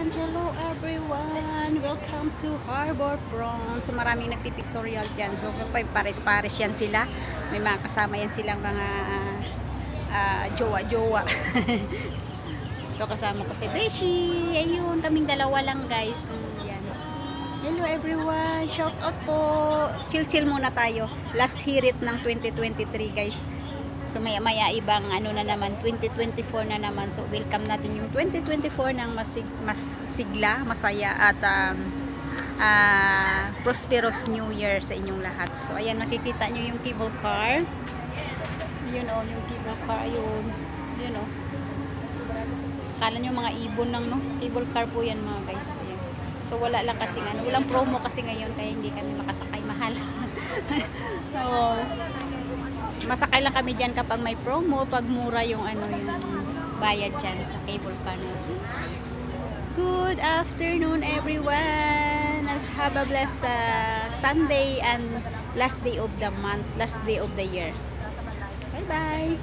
Hello everyone! Welcome to Harbor Front. So maraming nagpipictorial dyan. So pares-pares yan sila. May mga kasama yan silang mga jowa-jowa. So kasama ko si Beshi. Ayun, kaming dalawa lang guys. Yan. Hello everyone! Shout out po! Chill-chill muna tayo. Last hirit ng 2023 guys. So maya ibang ano na naman, 2024 na naman. So welcome natin yung 2024 ng mas sigla, masaya at prosperous New Year sa inyong lahat. So ayan, nakikita nyo yung cable car. Yun o, yung cable car, yun o. Kala nyo mga ibon lang, no? Cable car po yan mga guys. Ayan. So wala lang kasi walang promo kasi ngayon, kaya hindi kami makasakay, mahal. So masakay lang kami dyan kapag may promo, pag mura yung yung bayad dyan sa cable car na. Good afternoon everyone, and have a blessed Sunday and last day of the month, last day of the year. Bye bye.